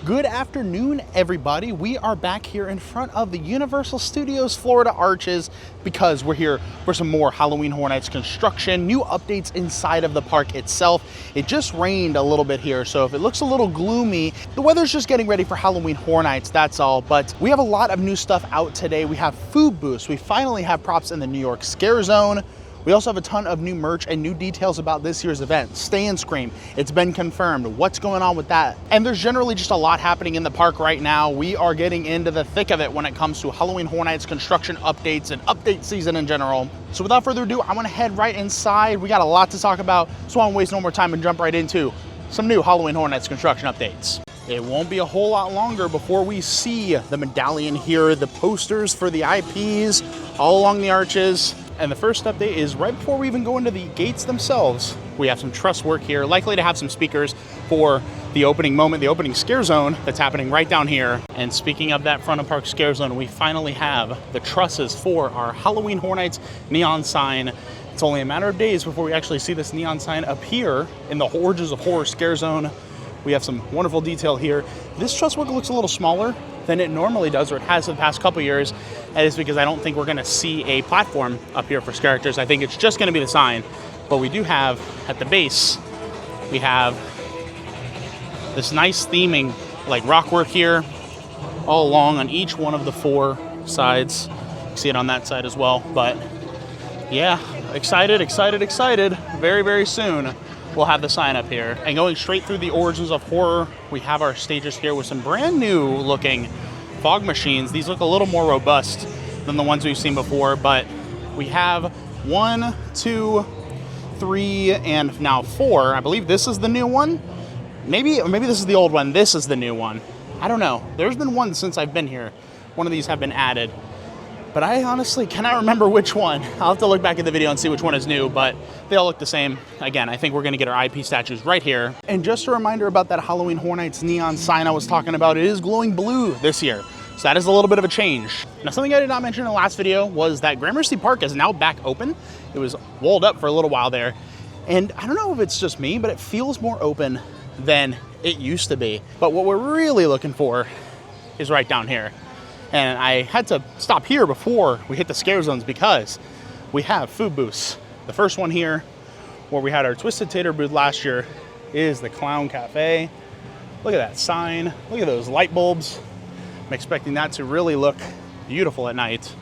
Good afternoon, everybody. We are back here in front of the Universal Studios Florida Arches because we're here for some more Halloween Horror Nights construction, new updates inside of the park itself. It just rained a little bit here, so if it looks a little gloomy, the weather's just getting ready for Halloween Horror Nights, that's all. But we have a lot of new stuff out today. We have food booths. We finally have props in the New York Scare Zone. We also have a ton of new merch and new details about this year's event. Stay and Scream, it's been confirmed. What's going on with that? And there's generally just a lot happening in the park right now. We are getting into the thick of it when it comes to Halloween Horror Nights construction updates and update season in general. So without further ado, I want to head right inside. We got a lot to talk about, so I won't waste no more time and jump right into some new Halloween Horror Nights construction updates. It won't be a whole lot longer before we see the medallion here, the posters for the IPs all along the arches. And the first update is right before we even go into the gates themselves. We have some truss work here, likely to have some speakers for the opening moment, the opening scare zone that's happening right down here. And speaking of that front of park scare zone, we finally have the trusses for our Halloween Horror Nights neon sign. It's only a matter of days before we actually see this neon sign appear in the Origins of Horror scare zone. We have some wonderful detail here. This truss work looks a little smaller than it normally does, or it has for the past couple years. That is because I don't think we're gonna see a platform up here for characters. I think it's just gonna be the sign. But we do have, at the base, we have this nice theming, like rock work here, all along on each one of the four sides. You can see it on that side as well. But yeah, excited. Very, very soon, we'll have the sign up here. And going straight through the Origins of Horror, we have our stages here with some brand new looking fog machines. These look a little more robust than the ones we've seen before, but we have 1, 2, 3, and now 4. I believe this is the new one. Maybe this is the old one. This is the new one. I don't know. There's been one since I've been here. One of these have been added, but I honestly cannot remember which one. I'll have to look back at the video and see which one is new, but they all look the same. Again, I think we're gonna get our IP statues right here. And just a reminder about that Halloween Horror Nights neon sign I was talking about, it is glowing blue this year. So that is a little bit of a change. Now, something I did not mention in the last video was that Gramercy Park is now back open. It was walled up for a little while there. And I don't know if it's just me, but it feels more open than it used to be. But what we're really looking for is right down here. And I had to stop here before we hit the scare zones because we have food booths. The first one here, where we had our Twisted Tater booth last year, is the Clown Cafe. Look at that sign. Look at those light bulbs. I'm expecting that to really look beautiful at night.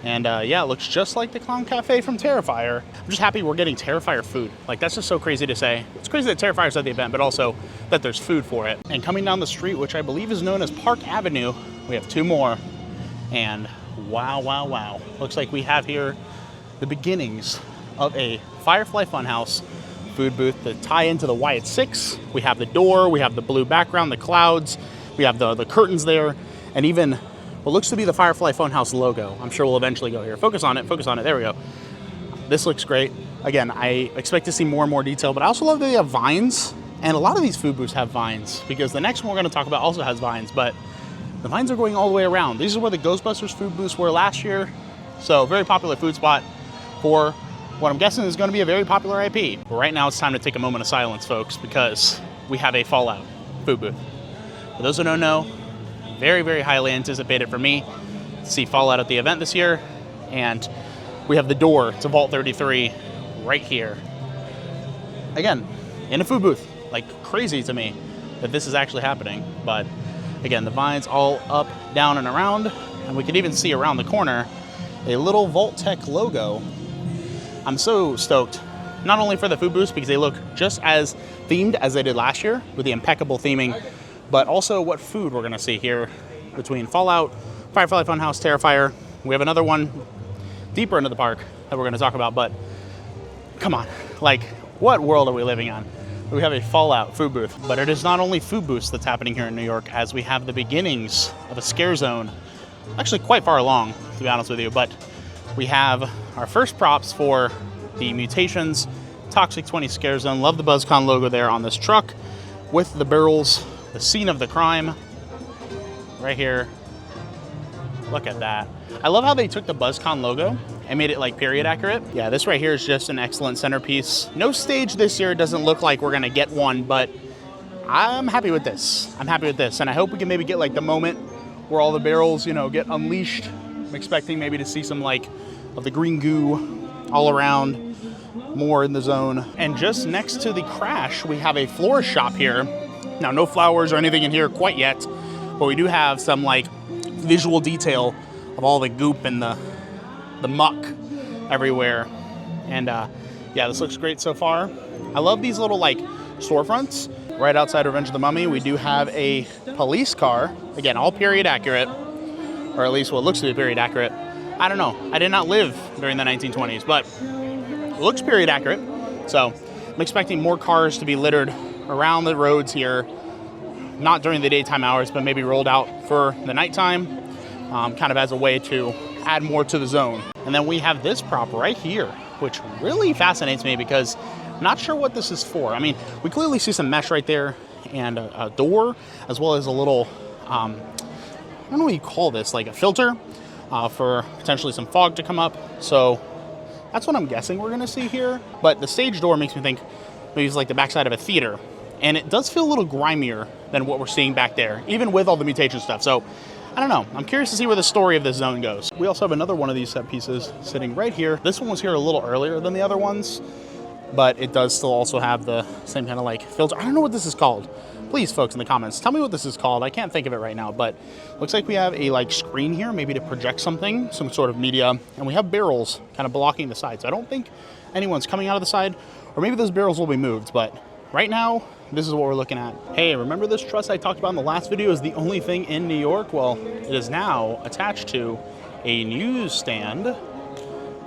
And yeah, it looks just like the Clown Cafe from Terrifier. I'm just happy we're getting Terrifier food. Like, that's just so crazy to say. It's crazy that Terrifier's at the event, but also that there's food for it. And coming down the street, which I believe is known as Park Avenue, we have 2 more. And wow. Looks like we have here the beginnings of a Firefly Funhouse food booth to tie into the Wyatt 6. We have the door, we have the blue background, the clouds, we have the curtains there, and even what looks to be the Firefly Funhouse logo. I'm sure we'll eventually go here. Focus on it, there we go. This looks great. Again, I expect to see more and more detail, but I also love that they have vines, and a lot of these food booths have vines, because the next one we're gonna talk about also has vines, but the vines are going all the way around. These are where the Ghostbusters food booths were last year, so very popular food spot for what I'm guessing is gonna be a very popular IP. But right now it's time to take a moment of silence, folks, because we have a Fallout food booth. For those who don't know, very, very highly anticipated for me to see Fallout at the event this year. And we have the door to Vault 33 right here. Again, in a food booth. Like, crazy to me that this is actually happening. But again, the vines all up, down, and around. And we can even see around the corner a little Vault Tech logo. I'm so stoked, not only for the food booths because they look just as themed as they did last year with the impeccable theming, but also what food we're gonna see here between Fallout, Firefly Funhouse, Terrifier. We have another one deeper into the park that we're gonna talk about, but come on, like, what world are we living on? We have a Fallout food booth, but it is not only food booths that's happening here in New York, as we have the beginnings of a scare zone, actually quite far along, to be honest with you, but we have our first props for the Mutations Toxic 20 Scare Zone. Love the BuzzCon logo there on this truck with the barrels, the scene of the crime right here. Look at that. I love how they took the BuzzCon logo and made it like period accurate. Yeah, this right here is just an excellent centerpiece. No stage this year. It doesn't look like we're gonna get one, but I'm happy with this. I'm happy with this. And I hope we can maybe get like the moment where all the barrels, you know, get unleashed. I'm expecting maybe to see some like of the green goo all around, more in the zone. And just next to the crash, we have a florist shop here. Now, no flowers or anything in here quite yet, but we do have some like visual detail of all the goop and the muck everywhere. And yeah, this looks great so far. I love these little like storefronts. Right outside Revenge of the Mummy, we do have a police car. Again, all period accurate, or at least what looks to be period accurate. I don't know. I did not live during the 1920s, but it looks period accurate. So I'm expecting more cars to be littered around the roads here, not during the daytime hours, but maybe rolled out for the nighttime, kind of as a way to add more to the zone. And then we have this prop right here, which really fascinates me because I'm not sure what this is for. I mean, we clearly see some mesh right there and a door, as well as a little, I don't know what you call this, like a filter for potentially some fog to come up. So that's what I'm guessing we're gonna see here. But the stage door makes me think maybe it's like the backside of a theater. And it does feel a little grimier than what we're seeing back there, even with all the mutation stuff. So I don't know. I'm curious to see where the story of this zone goes. We also have another one of these set pieces sitting right here. This one was here a little earlier than the other ones, but it does still also have the same kind of like filter. I don't know what this is called. Please, folks, in the comments, tell me what this is called. I can't think of it right now, but looks like we have a like screen here, maybe to project something, some sort of media, and we have barrels kind of blocking the sides. I don't think anyone's coming out of the side, or maybe those barrels will be moved, but right now, this is what we're looking at. Hey, remember this truss I talked about in the last video is the only thing in New York? Well, it is now attached to a newsstand.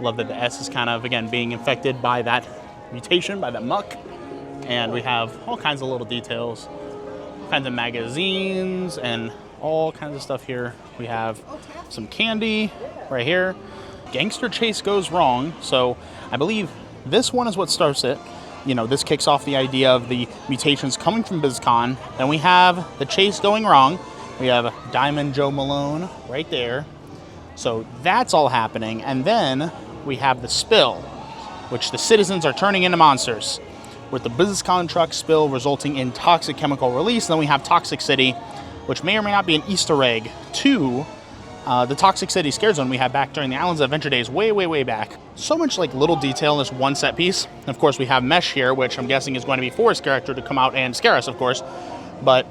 Love that the S is kind of, again, being infected by that mutation, by that muck. And we have all kinds of little details, kinds of magazines, and all kinds of stuff here. We have some candy right here. Gangster chase goes wrong. So I believe this one is what starts it. You know, this kicks off the idea of the mutations coming from BizCon. Then we have the chase going wrong. We have Diamond Joe Malone right there. So that's all happening. And then we have the spill, which the citizens are turning into monsters, with the BizCon truck spill resulting in toxic chemical release. Then we have Toxic City, which may or may not be an Easter egg to the Toxic City scare zone we had back during the Islands Adventure days way back. So much like little detail in this one set piece. And of course we have Mesh here, which I'm guessing is going to be Forrest's character to come out and scare us, of course. But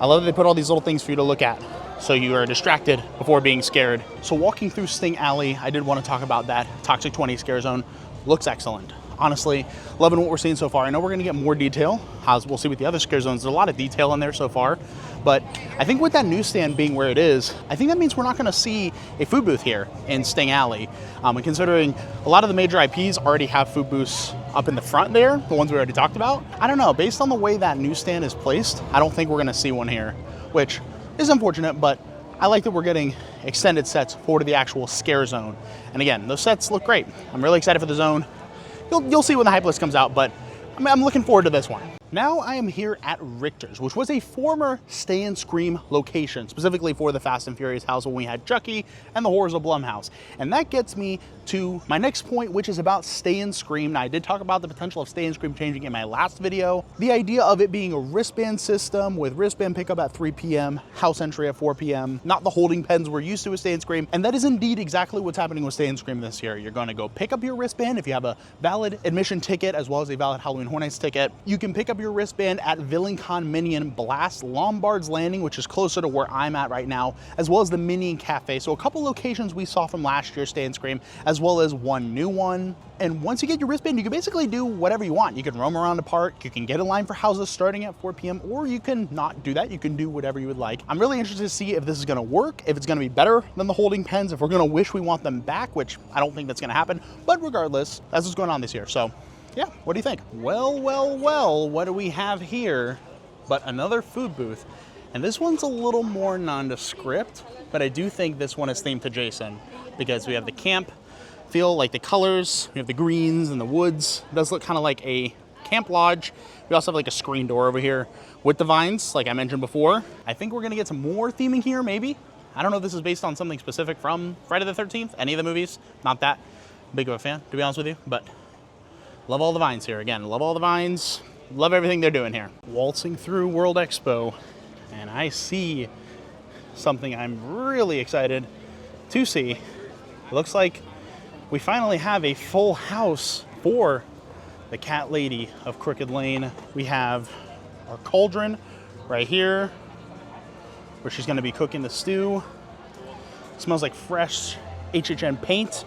I love that they put all these little things for you to look at, so you are distracted before being scared. So walking through Sting Alley, I did want to talk about that Toxic 20 scare zone. Looks excellent. Honestly, loving what we're seeing so far. I know we're going to get more detail, as we'll see with the other scare zones. There's a lot of detail in there so far, but I think with that newsstand being where it is, I think that means we're not going to see a food booth here in Sting Alley. And considering a lot of the major IPs already have food booths up in the front there, the ones we already talked about, I don't know, based on the way that newsstand is placed, I don't think we're going to see one here, which is unfortunate, but I like that we're getting extended sets for the actual scare zone. And again, those sets look great. I'm really excited for the zone. You'll see when the hype list comes out, but I'm looking forward to this one. Now I am here at Richter's, which was a former Stay and Scream location, specifically for the Fast and Furious house when we had Chucky and the Horrors of Blumhouse. And that gets me to my next point, which is about Stay and Scream. Now I did talk about the potential of Stay and Scream changing in my last video. The idea of it being a wristband system with wristband pickup at 3 p.m., house entry at 4 p.m., not the holding pens we're used to with Stay and Scream. And that is indeed exactly what's happening with Stay and Scream this year. You're going to go pick up your wristband if you have a valid admission ticket as well as a valid Halloween Horror Nights ticket. You can pick up your wristband at VillainCon Minion Blast Lombard's Landing, which is closer to where I'm at right now, as well as the Minion Cafe. So a couple locations we saw from last year, Stay and Scream, as well as one new one. And once you get your wristband, you can basically do whatever you want. You can roam around the park, you can get in line for houses starting at 4 p.m., or you can not do that. You can do whatever you would like. I'm really interested to see if this is gonna work, if it's gonna be better than the holding pens, if we're gonna wish we want them back, which I don't think that's gonna happen. But regardless, that's what's going on this year. So yeah, what do you think? Well, what do we have here but another food booth? And this one's a little more nondescript, but I do think this one is themed to Jason because we have the camp feel, like the colors, we have the greens and the woods. It does look kind of like a camp lodge. We also have like a screen door over here with the vines, like I mentioned before. I think we're gonna get some more theming here, maybe. I don't know if this is based on something specific from Friday the 13th, any of the movies. Not that big of a fan, to be honest with you, but love all the vines here. Again, love all the vines. Love everything they're doing here. Waltzing through World Expo, and I see something I'm really excited to see. It looks like we finally have a full house for the cat lady of Crooked Lane. We have our cauldron right here where she's gonna be cooking the stew. It smells like fresh HHN paint,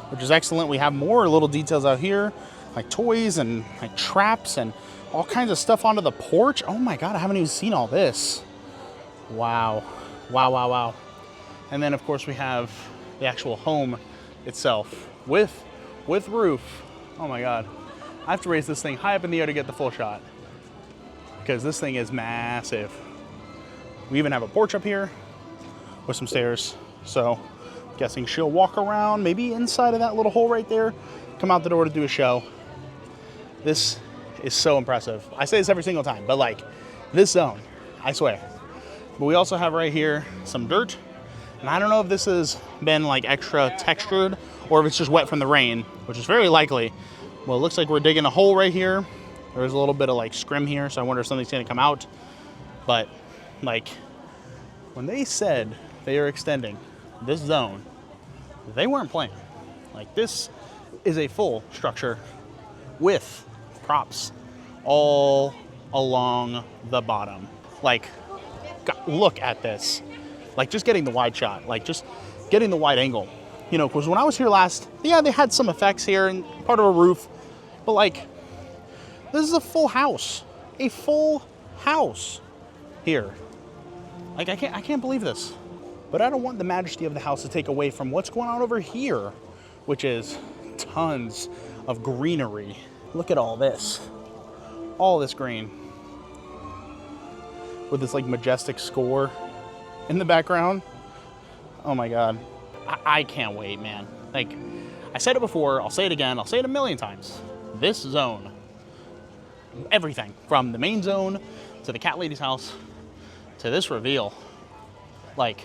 which is excellent. We have more little details out here, like toys and like traps and all kinds of stuff onto the porch. Oh my God, I haven't even seen all this. Wow, wow, wow, wow. And then of course we have the actual home itself with roof. Oh my God. I have to raise this thing high up in the air to get the full shot because this thing is massive. We even have a porch up here with some stairs. So I'm guessing she'll walk around maybe inside of that little hole right there, come out the door to do a show. This is so impressive. I say this every single time, but like this zone, I swear. But we also have right here some dirt. And I don't know if this has been like extra textured or if it's just wet from the rain, which is very likely. Well, it looks like we're digging a hole right here. There's a little bit of like scrim here, so I wonder if something's gonna come out. But like when they said they are extending this zone, they weren't playing. Like this is a full structure with props all along the bottom. Like, look at this. Like just getting the wide shot, like just getting the wide angle. You know, because when I was here last, yeah, they had some effects here and part of a roof, but like, this is a full house here. Like I can't believe this. But I don't want the majesty of the house to take away from what's going on over here, which is tons of greenery. Look at all this green with this like majestic score in the background. Oh my God. I can't wait, man. Like I said it before, I'll say it again, I'll say it a million times. This zone, everything from the main zone to the cat lady's house to this reveal, like,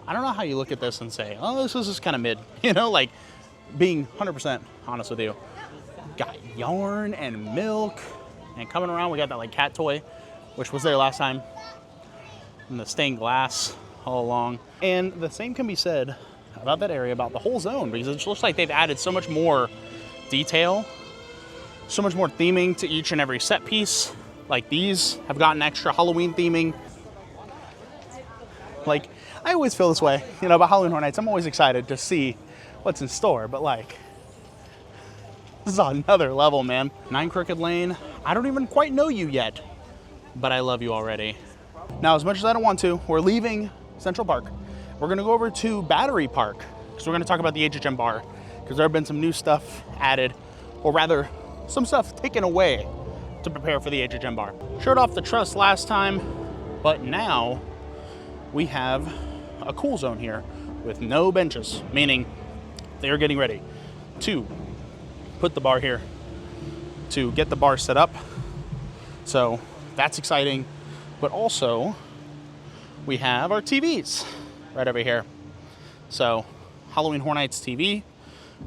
I don't know how you look at this and say, oh, this is kind of mid, you know, like being 100% honest with you. Got yarn and milk and coming around, we got that like cat toy, which was there last time, and the stained glass all along. And the same can be said about that area, about the whole zone, because it just looks like they've added so much more detail, so much more theming to each and every set piece. Like these have gotten extra Halloween theming. Like I always feel this way, you know, about Halloween Horror Nights. I'm always excited to see what's in store, but like, this is another level, man. 9 Crooked Lane, I don't even quite know you yet, but I love you already. Now, as much as I don't want to, we're leaving Central Park. We're gonna go over to Battery Park, because we're gonna talk about the HHN Bar, because there have been some new stuff added, or rather, some stuff taken away to prepare for the HHN Bar. Showed off the truss last time, but now we have a cool zone here with no benches, meaning they're getting ready to put the bar here to get the bar set up. So that's exciting. But also we have our TVs right over here. So Halloween Horror Nights TV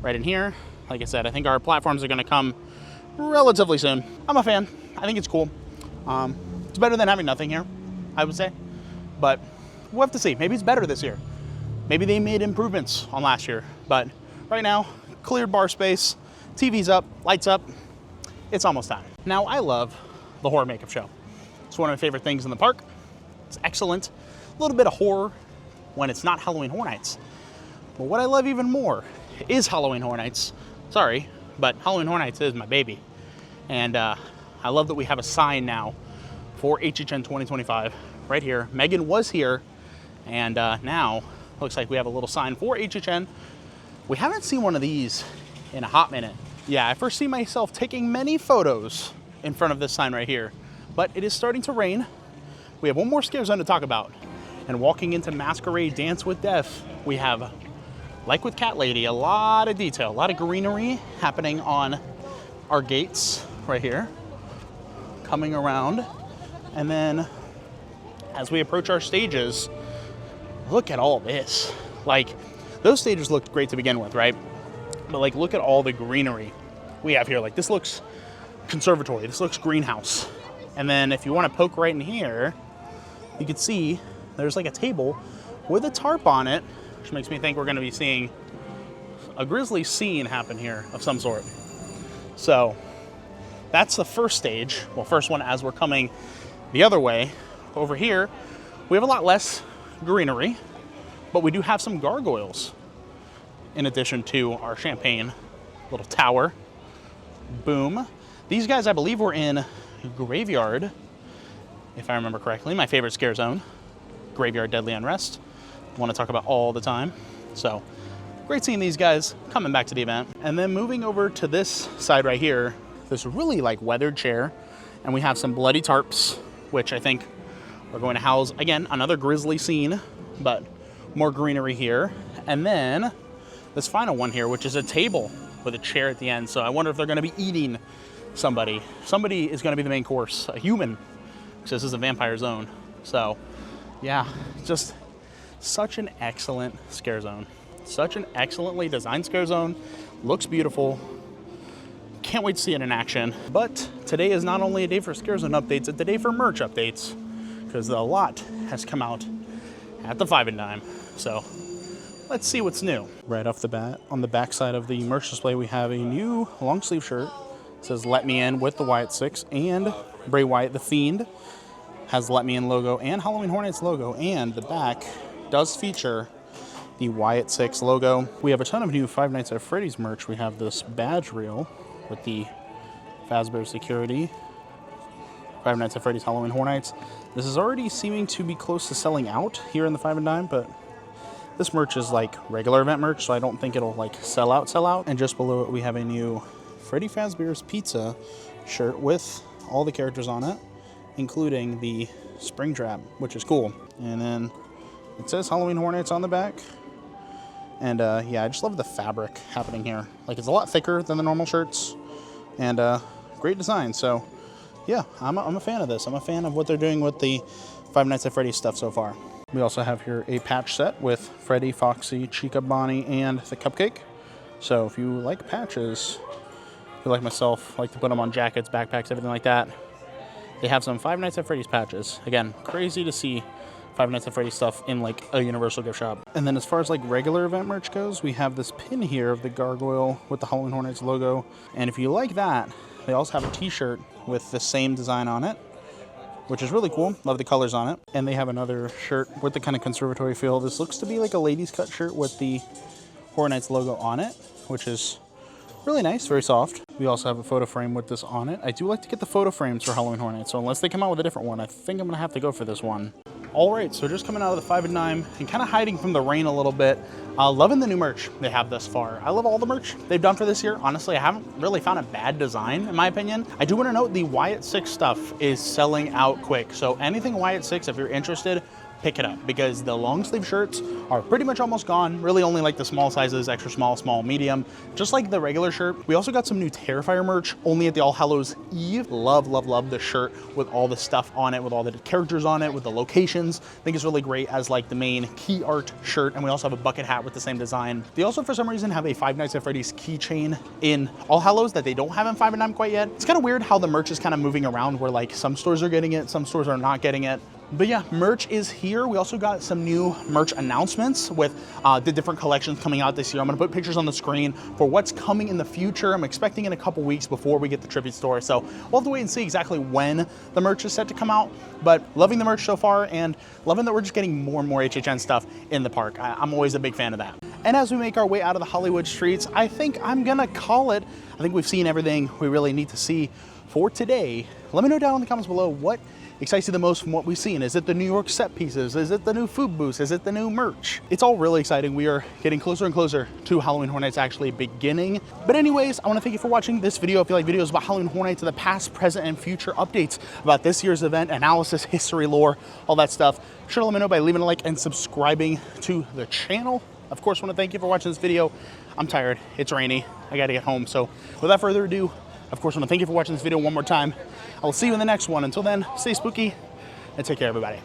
right in here. Like I said, I think our platforms are gonna come relatively soon. I'm a fan, I think it's cool. It's better than having nothing here, I would say. But we'll have to see, maybe it's better this year. Maybe they made improvements on last year, but right now, cleared bar space, TV's up, lights up, it's almost time. Now, I love the horror makeup show. It's one of my favorite things in the park. It's excellent. A little bit of horror when it's not Halloween Horror Nights. But what I love even more is Halloween Horror Nights. Sorry, but Halloween Horror Nights is my baby. And I love that we have a sign now for HHN 2025 right here. Megan was here, and now looks like we have a little sign for HHN. We haven't seen one of these in a hot minute. Yeah, I first see myself taking many photos in front of this sign right here, but it is starting to rain. We have one more scare zone to talk about. And walking into Masquerade Dance with Death, we have, like with Cat Lady, a lot of detail, a lot of greenery happening on our gates right here, coming around. And then as we approach our stages, look at all this. Like, those stages looked great to begin with, right? But like, look at all the greenery we have here. Like, this looks conservatory. This looks greenhouse. And then if you want to poke right in here, you can see there's like a table with a tarp on it, which makes me think we're going to be seeing a grisly scene happen here of some sort. So that's the first stage. Well, first one as we're coming the other way. Over here, we have a lot less greenery, but we do have some gargoyles in addition to our champagne little tower. Boom. These guys, I believe, were in Graveyard, if I remember correctly. My favorite scare zone, Graveyard Deadly Unrest. Want to talk about all the time. So great seeing these guys coming back to the event. And then moving over to this side right here, this really like weathered chair, and we have some bloody tarps, which I think are going to house, again, another grisly scene, but more greenery here. And then this final one here, which is a table with a chair at the end. So I wonder if they're going to be eating somebody. Somebody is going to be the main course, a human, because this is a vampire zone. So yeah, just such an excellent scare zone. Such an excellently designed scare zone. Looks beautiful. Can't wait to see it in action. But today is not only a day for scare zone updates, it's a day for merch updates, because a lot has come out at the Five and Dime. So let's see what's new. Right off the bat, on the back side of the merch display, we have a new long sleeve shirt. It says "Let Me In" with the Wyatt 6 and Bray Wyatt the Fiend. Has "Let Me In" logo and Halloween Horror Nights logo, and the back does feature the Wyatt 6 logo. We have a ton of new Five Nights at Freddy's merch. We have this badge reel with the Fazbear Security, Five Nights at Freddy's Halloween Horror Nights. This is already seeming to be close to selling out here in the Five and Dime, but this merch is like regular event merch, so I don't think it'll like sell out. And just below it, we have a new Freddy Fazbear's Pizza shirt with all the characters on it, including the Springtrap, which is cool. And then it says Halloween Horror Nights on the back. And yeah, I just love the fabric happening here. Like, it's a lot thicker than the normal shirts, and great design. So yeah, I'm a fan of this. I'm a fan of what they're doing with the Five Nights at Freddy's stuff so far. We also have here a patch set with Freddy, Foxy, Chica, Bonnie, and the Cupcake. So if you like patches, if you like myself, like to put them on jackets, backpacks, everything like that, they have some Five Nights at Freddy's patches. Again, crazy to see Five Nights at Freddy's stuff in like a Universal gift shop. And then as far as like regular event merch goes, we have this pin here of the gargoyle with the Halloween Horror Nights logo. And if you like that, they also have a t-shirt with the same design on it, which is really cool. Love the colors on it. And they have another shirt with the kind of conservatory feel. This looks to be like a ladies cut shirt with the Horror Nights logo on it, which is really nice, very soft. We also have a photo frame with this on it. I do like to get the photo frames for Halloween Horror Nights, so unless they come out with a different one, I think I'm gonna have to go for this one. All right, so just coming out of the Five and Dime and kind of hiding from the rain a little bit. Loving the new merch they have thus far. I love all the merch they've done for this year. Honestly, I haven't really found a bad design, in my opinion. I do want to note the Wyatt 6 stuff is selling out quick. So anything Wyatt 6, if you're interested, pick it up, because the long sleeve shirts are pretty much almost gone. Really only like the small sizes, extra small, small, medium, just like the regular shirt. We also got some new Terrifier merch only at the All Hallows Eve. Love, love, love the shirt with all the stuff on it, with all the characters on it, with the locations. I think it's really great as like the main key art shirt. And we also have a bucket hat with the same design. They also, for some reason, have a Five Nights at Freddy's keychain in All Hallows that they don't have in Five and Dime quite yet. It's kind of weird how the merch is kind of moving around, where like some stores are getting it, some stores are not getting it. But yeah, merch is here. We also got some new merch announcements with the different collections coming out this year. I'm gonna put pictures on the screen for what's coming in the future. I'm expecting in a couple weeks before we get the tribute store. So we'll have to wait and see exactly when the merch is set to come out. But loving the merch so far, and loving that we're just getting more and more HHN stuff in the park. I'm always a big fan of that. And as we make our way out of the Hollywood streets, I think I'm gonna call it. I think we've seen everything we really need to see for today. Let me know down in the comments below what excites you the most from what we've seen. Is it the New York set pieces? Is it the new food booths? Is it the new merch? It's all really exciting. We are getting closer and closer to Halloween Horror Nights actually beginning. But anyways, I want to thank you for watching this video. If you like videos about Halloween Horror Nights, the past, present, and future updates about this year's event, analysis, history, lore, all that stuff, be sure to let me know by leaving a like and subscribing to the channel. Of course, I want to thank you for watching this video. I'm tired. It's rainy. I got to get home. So without further ado, of course, I want to thank you for watching this video one more time. I will see you in the next one. Until then, stay spooky and take care, everybody.